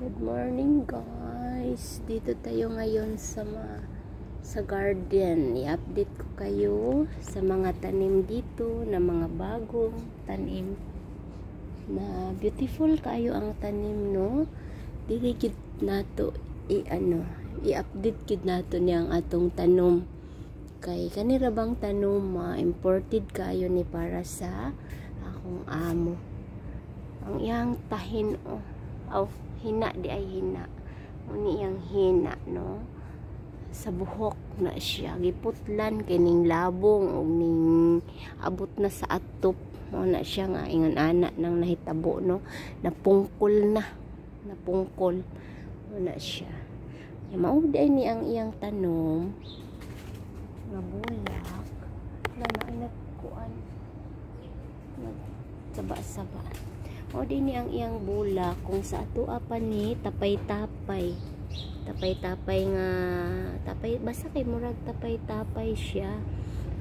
Good morning guys. Dito tayo ngayon sa garden. I-update ko kayo sa mga tanim dito na mga bagong tanim. Na beautiful kayo ang tanim, no? Dili gid nato i-update gid nato niyang atong tanom. Kay kanira bang tanom imported kayo ni para sa akong amo. Ang iyang tahin hina di ay hina. Uni yang hina, no? Sa buhok na siya giputlan kining labong ug ning abot na sa atop mo na siya nga ingon ana nang nahitabo, no? Napungkol mo na siya. Mao di ni ang iyang tanom nga bulak na nakuan saba-saba. O din ni ang iyang bulak kung sa ato pa ni tapay-tapay nga basta kay murag tapay-tapay siya,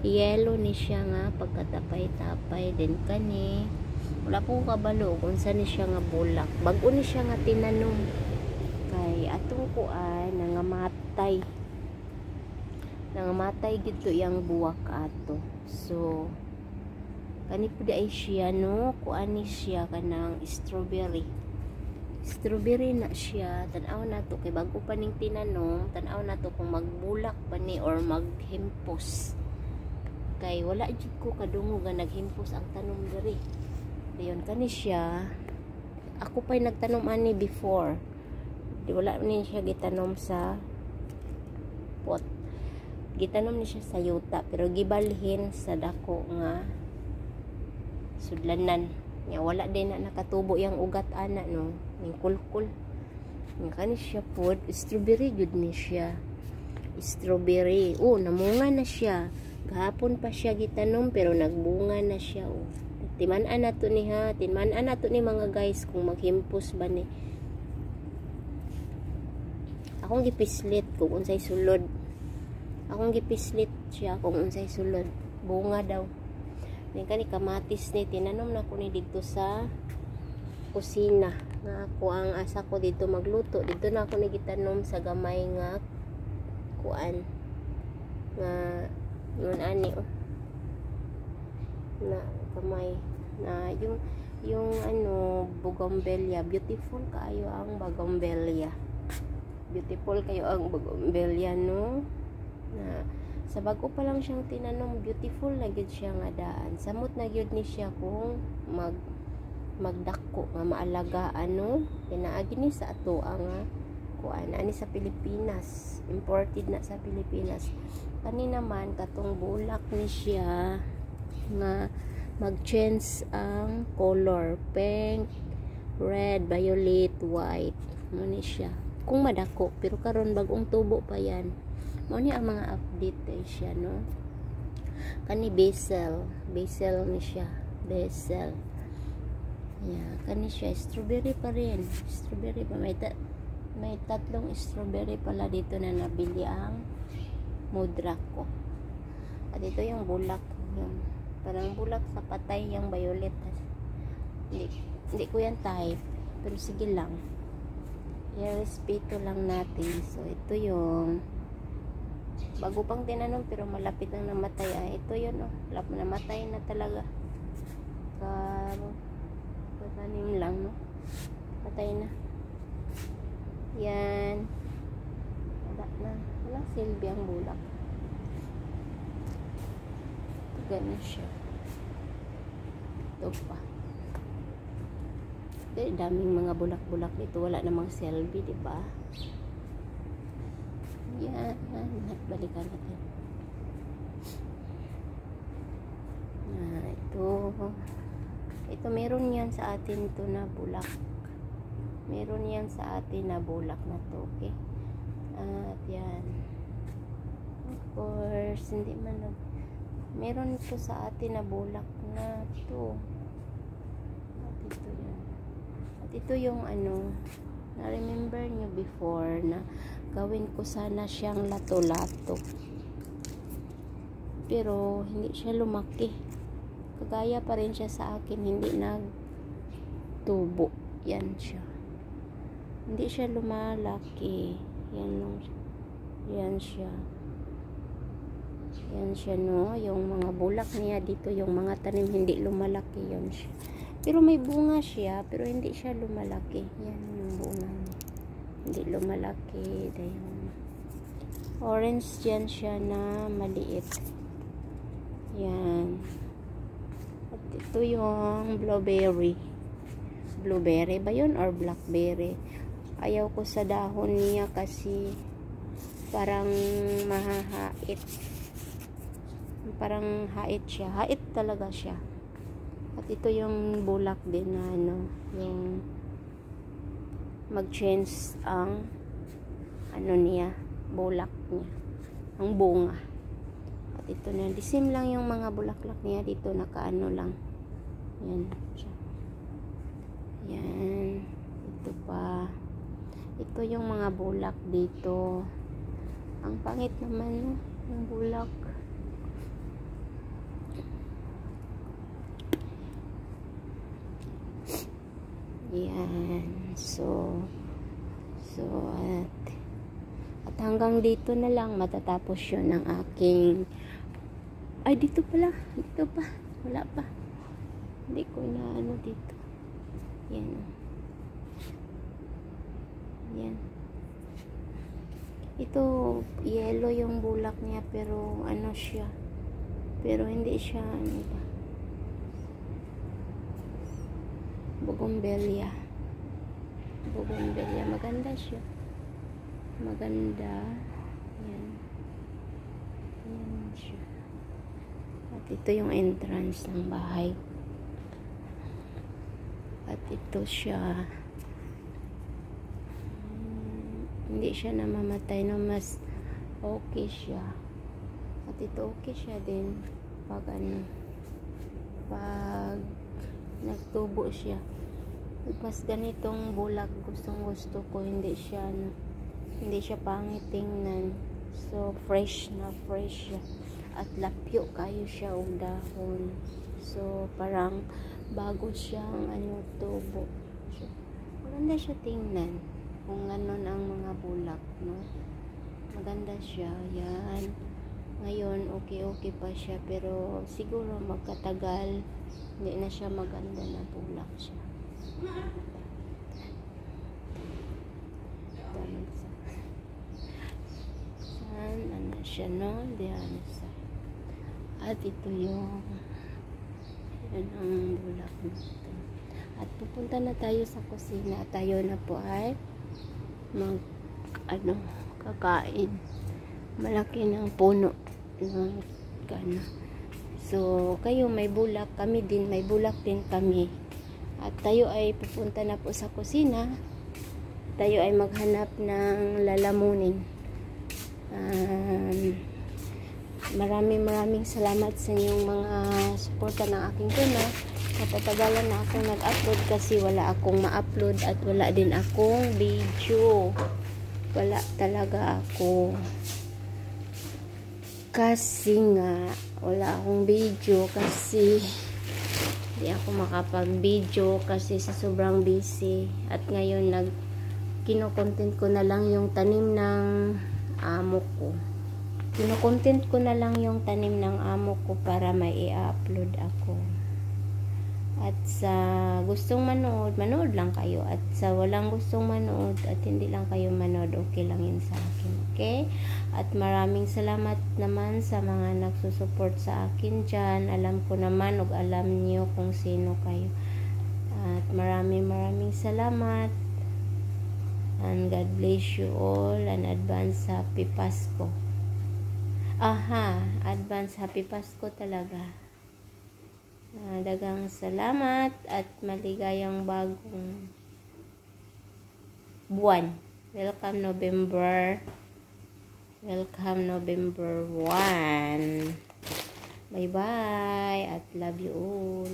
yellow ni siya nga pagkatapay-tapay din kani wala po kabalo kung saan ni siya nga bulak, bago ni siya nga tinanom kay atong kuan nangamatay gito yang buwak ato. So kani po ay siya, no? Kuan ni siya kanang strawberry na siya. Tanaw na to kay bago pa ning tinanom, tanaw na to kung magbulak pa ni or maghimpos. Kay wala jud ko kadungog nga naghimpos ang tanom diri. Dayon kani siya. Ako pa'y nagtanom ani before. Di wala ni siya gitanom sa pot. Gitanom ni siya sa yuta pero gibalhin sa dako nga sudlanan nya wala din na nakatubo yang ugat ana, no? Ning kulkul nga kani siya pod strawberry gud ni siya, strawberry. Namunga na siya gahapon pa siya gitanom pero nagbunga na siya. Timan-an nato ni mga guys kung maghimpos ba ni. Akong gipislit kung unsay sulod, siya kung unsay sulod, bunga daw. Then kani kamatis ni tinanom na ko ni dito sa kusina nga ako ang asa ko dito magluto. Dito na ako ni gitanom sa gamay nga kuan nga yun ani na gamay na yung bougainvillea. Beautiful kayo ang bougainvillea, no? Na sa bago pa lang siyang tinanom, beautiful na gyud siya nga daan. Samot na gyud ni siya kung magdako nga maalagaan, no? Pinaagi ni sa ato ang kuan ani sa Pilipinas, imported na sa Pilipinas. Kani naman katong bulak ni siya nga mag-change ang color, pink, red, violet, white. Mo ni siya kung madako, pero karon bagong tubo pa yan. Mo ni ang mga update ay siya, no? Kani basil ni siya, basil. Yeah, kani siya strawberry pa rin. Strawberry pa may tatlong strawberry pala dito na nabili ang mudra ko. At ito yung bulak, yung parang bulak sa patay yung violet. Hindi ko yan type, pero sige lang. I-respeto lang natin. So ito yung bago pang tinanom pero malapit nang namatay. Ito yun, namatay na talaga. Katanim lang, no? Patay na. Yan. Wala silbi ang bulak. Ganun siya. Ito pa. Daming mga bulak-bulak dito. Wala namang silbi, diba? Yan, balikan natin. Ito meron yan sa atin to na bulak. Meron yan sa atin na bulak na to, okay? At yan. Of course, hindi man meron ito sa atin na bulak na to. At ito yan. At ito yung na-remember nyo before na gawin ko sana siyang lato-lato. Pero hindi siya lumaki. Kagaya pa rin siya sa akin, hindi nagtubo. Yan siya. Hindi siya lumalaki. Yan siya. Yan siya, no. Yung mga bulak niya dito, yung mga tanim hindi lumalaki. Yan siya. Pero may bunga siya, pero hindi siya lumalaki. Yan yung bunga niya. Hindi lumalaki. Dayon. Orange yan siya na maliit. Yan. At ito yung blueberry. Blueberry ba yun or blackberry? Ayaw ko sa dahon niya kasi parang mahahait. Parang hait siya. Hait talaga siya. At ito yung bulak din na ano, yung mag-change ang ano niya, bulak niya. Ang bunga. At ito na, disim lang yung mga bulaklak niya dito, nakaano lang. Yan siya. Yan. Ito pa. Ito yung mga bulak dito. Ang pangit naman, no? Yung bulak. Yan. So at hanggang dito na lang matatapos yun ng aking dito pala. Dito pa. Wala pa. Hindi ko na ano dito. Yan. Yan. Ito, yellow yung bulak niya pero ano siya. Pero hindi siya ano ba. Bougainvillea. Bougainvillea. Maganda siya. Maganda. Yan. Yan siya. At ito yung entrance ng bahay. At ito siya. Hindi siya namamatay, no, mas okay siya. At ito okay siya din pag ano, pag nagtubo siya. Mas ganitong bulak gustong gusto ko, hindi siya pangit tingnan. So fresh siya at lapyo kayo siya og dahon. So parang bago siyang ano, tubo. So, maganda siya tingnan kung ganon ang mga bulak, no? Maganda siya. Yan. Ngayon okay pa siya, pero siguro magkatagal hindi na siya maganda na bulak siya. Ano siya, no? Diyan sa. At ito yung yan ang bulak nito. At pupunta na tayo sa kusina. Tayo na po ay kakain. Malaki ng puno ng kana. So, kayo may bulak, kami din, may bulak din kami. At tayo ay pupunta na po sa kusina. Tayo ay maghanap ng lalamunin. Maraming salamat sa inyong mga suporta ng aking channel. Natatagalan na akong nag-upload kasi wala akong ma-upload at wala din akong video. Wala talaga ako. Kasi nga wala akong video kasi hindi ako makapag-video kasi sa sobrang busy. At ngayon kino-content ko na lang yung tanim ng amo ko. Kino-content ko na lang yung tanim ng amo ko para may i-upload ako. At sa gustong manood lang kayo. At sa walang gustong manood at hindi lang kayo manood, okay lang yun sa akin. Okay? At maraming salamat naman sa mga nagsusupport sa akin dyan. Alam ko naman o alam niyo kung sino kayo. At maraming salamat. And God bless you all. And advance happy Pasko. Advance happy Pasko talaga. Dagang salamat at maligayang bagong buwan. Welcome November 1. Bye bye at love you all.